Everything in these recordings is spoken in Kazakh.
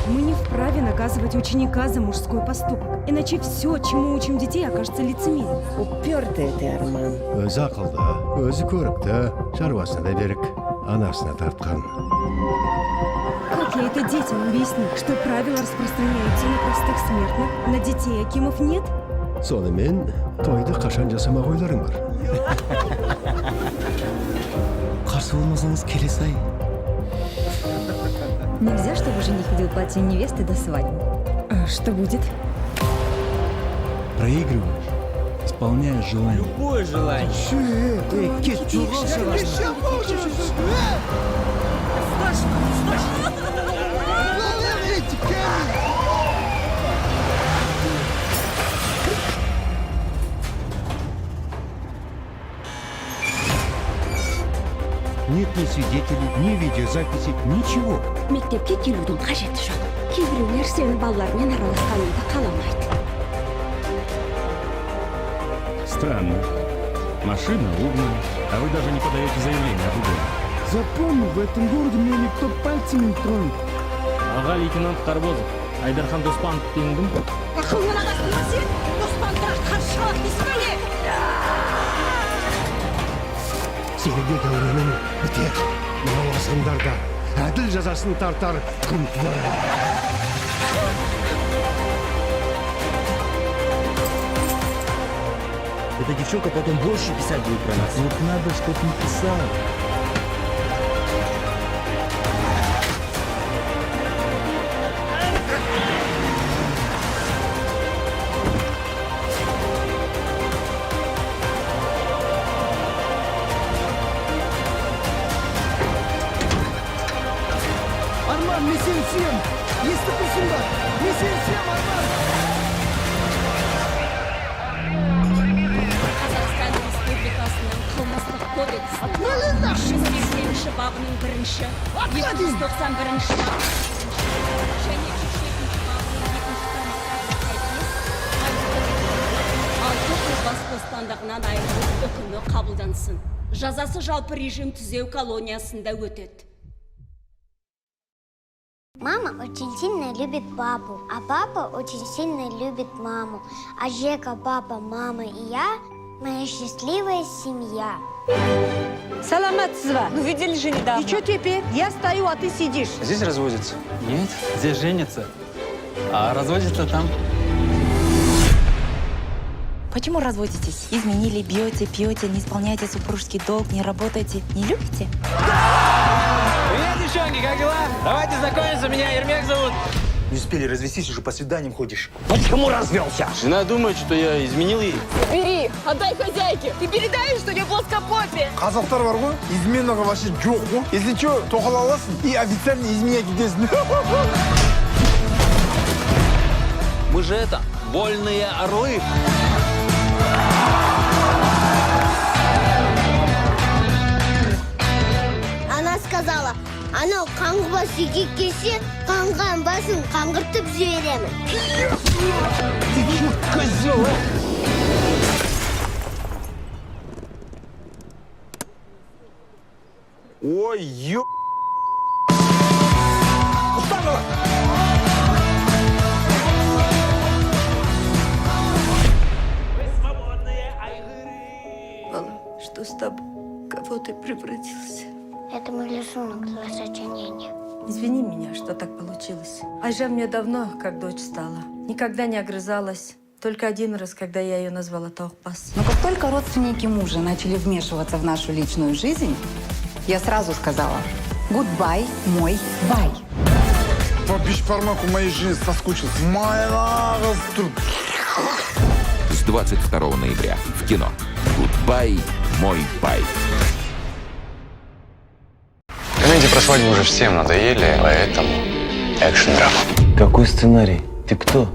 Мы не вправе наказывать ученика за мужской поступок. Иначе все, чему учим детей, окажется лицемерием. Упертый ты, Арман. Өзі ақылды, өзі көрікті, шаруасына да берік, анасына тартқан. Как я это детям объясню, что правила распространяются на простых смертных, на детей Акимов нет? Сонымен, тойды қашан жасамақ ойларың бар? Қарсы болмасаңыз келесі ай. Нельзя, чтобы жених видел платье невесты до свадьбы. А что будет? Проигрываешь, исполняешь желание. Любое желание. Нет ни свидетелей, ни видеозаписи, ничего. Мектепке келудің қажеті жоқ. Кейбіреулер сені балалармен араласқаныңды қаламайды. Странно. Машина угнана, а вы даже не подаете заявление об угоне. Запомни, в этом городе меня никто пальцем не тронет. Аға лейтенант Тарбозов, Айдархан Доспанов деген кім? Ақылыңнан ағасына сен, Доспандырақ қаршылық дейсің әле? Сенде дәуренің бітер. Мынау асындарда әділ жазасын тартар күн туар. Эта девчонка потом больше писать будет про нас. Вот надо, чтоб не писала. Арман, мен сені сүйем. Естіп тұрсың ба? Мен сені сүйем, Арман. Қазақстан Республикасының қылмыстық кодексінің 380 бабының бірінші, 291 бабы және 307 бабының екінші тармақтарына сәйкес 6 жыл бас бостандығынан айырылу үкімі қабылдансын. Жазасы жалпы режим түзеу колониясында өтеді. Мама очень сильно любит папу, а папа очень сильно любит маму. А Жека, папа, мама и я – моя счастливая семья. Саламатсыз ба? Ну, видели же недавно. И что теперь? Я стою, а ты сидишь. Здесь разводятся? Нет, здесь женятся. А разводятся там. Почему разводитесь? Изменили, бьете, пьете, не исполняете супружеский долг, не работаете, не любите? Привет, девчонки, как дела? Давайте знакомиться, меня Ермек зовут. Не успели развестись, уже по свиданиям ходишь. Почему развелся? Жена думает, что я изменил ей. Бери, отдай хозяйке. Ты передай, что у нее плоскопопие. Қазақтар бар ғой, изменаға вообще жоқ қой. Если что, тоқал аласың и официально изменять кетесің. Мы же это, вольные орлы. Она сказала, анау қаңғыбас үйге келсе, қаңған басын қаңғыртып жіберемін. Козел, а! Ой, ё... Что с тобой? Кого ты превратился? Это мой рисунок для сочинения. Извини меня, что так получилось. Айжа мне давно как дочь стала. Никогда не огрызалась. Только один раз, когда я ее назвала Таухпас. Но как только родственники мужа начали вмешиваться в нашу личную жизнь, я сразу сказала: «Гудбай, мой бай». По бешпармаку моей жены соскучился. Моя тут. С 22 ноября в кино. «Гудбай, мой бай». Комедии про свадьбу уже всем надоели, поэтому экшн-драма. Какой сценарий? Ты кто?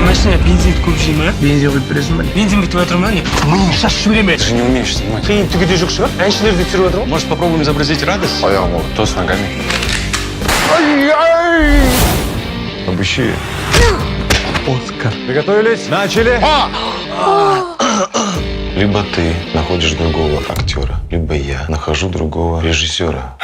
Машина бензин купший ма? Бензин вы пересмотри. Бензин в твоей трамвае? Мы сейчас шурим. Ты же не умеешь снимать. Ты где же что? Раньше даже дефицировал. Может, попробуем изобразить радость? Поехал, то с ногами. Обыщи. Оскар. Приготовились? Начали. Либо ты находишь другого актера, либо я нахожу другого режиссера.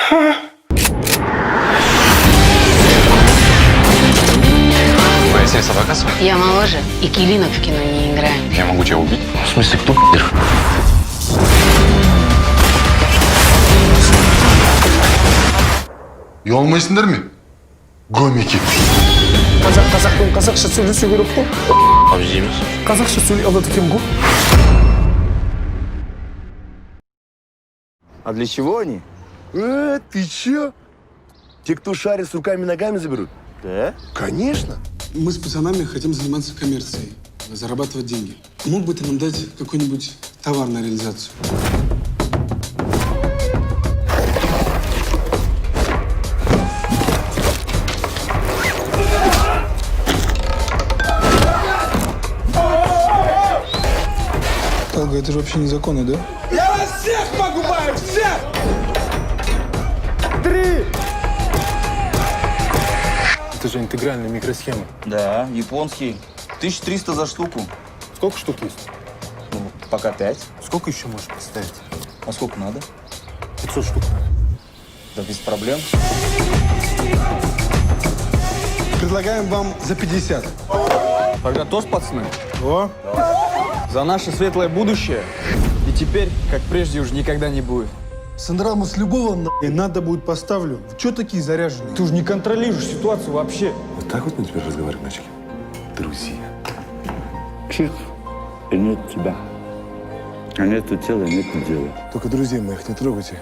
Актриса Бакасова? Я моложе, и килинок в кино не играем. Я могу тебя убить. В смысле, кто пи***р? Ұялмайсыңдар ме? Гомики. Қазақпен қазақша сөйлесу керек қой. Обжимись. Қазақша сөйлей алады екен ғой. А для чего они? Ты чё? Те, кто шарит с руками и ногами, заберут? Да? Конечно. Мы с пацанами хотим заниматься коммерцией, зарабатывать деньги. Мог бы ты нам дать какой-нибудь товар на реализацию? Талга, это же вообще незаконно, да? Я вас всех погубаю! Всех! 3! Это же интегральная микросхема. Да, японский. 1300 за штуку. Сколько штук есть? Ну, пока 5. Сколько еще можешь поставить? А сколько надо? 500 штук. Да без проблем. Предлагаем вам за 50. Тогда тост, пацаны. О, За наше светлое будущее. И теперь, как прежде, уже никогда не будет. Сандраму с любого и надо будет поставлю. Вы чё такие заряженные? Ты уже не контролируешь ситуацию вообще. Вот так вот мы теперь разговаривать начали? Друзья. Чих, и нет тебя. А нету тела, нету дела. Только друзей моих не трогайте.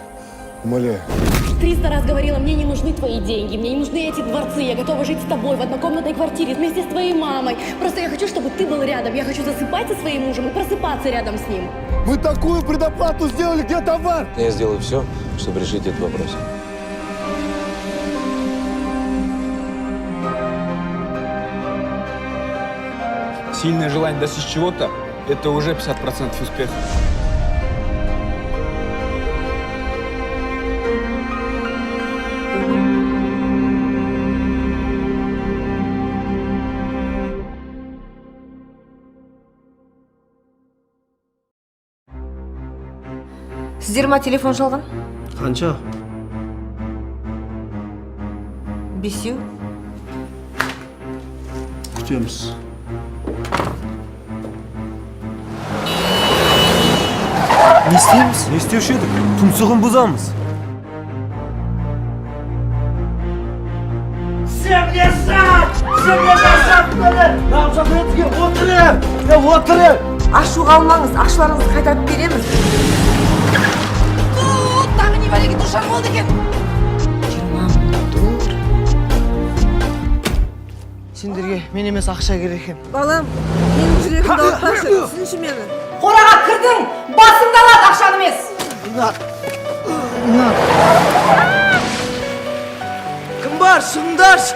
Умоляю. 300 раз говорила, мне не нужны твои деньги, мне не нужны эти дворцы, я готова жить с тобой в однокомнатной квартире вместе с твоей мамой. Просто я хочу, чтобы ты был рядом, я хочу засыпать со своим мужем и просыпаться рядом с ним. Вы такую предоплату сделали, где товар? Я сделаю все, чтобы решить этот вопрос. Сильное желание достичь чего-то – это уже 50% успеха. Сіздер ма телефон жалған? Қанша? Бесеу. Күтеміз. Не істейміз? Не істеуші едік? Тұмсығын бұзамыз. Всем лежать! Всем лежать! Намжан етіге отырып! Отырып! Ашуға алмаңыз, ақшыларыңызды қайтарып береміз. Тағы не бәлеге душар болды екен. 20 мың доллар. Сендерге мен емес ақша керек екен. Балам, менің жүрегімді ауыртпашы, түсінші мені. Қораға кірдің, басыңды алады ақшаны емес. Кім бар, шығыңдаршы!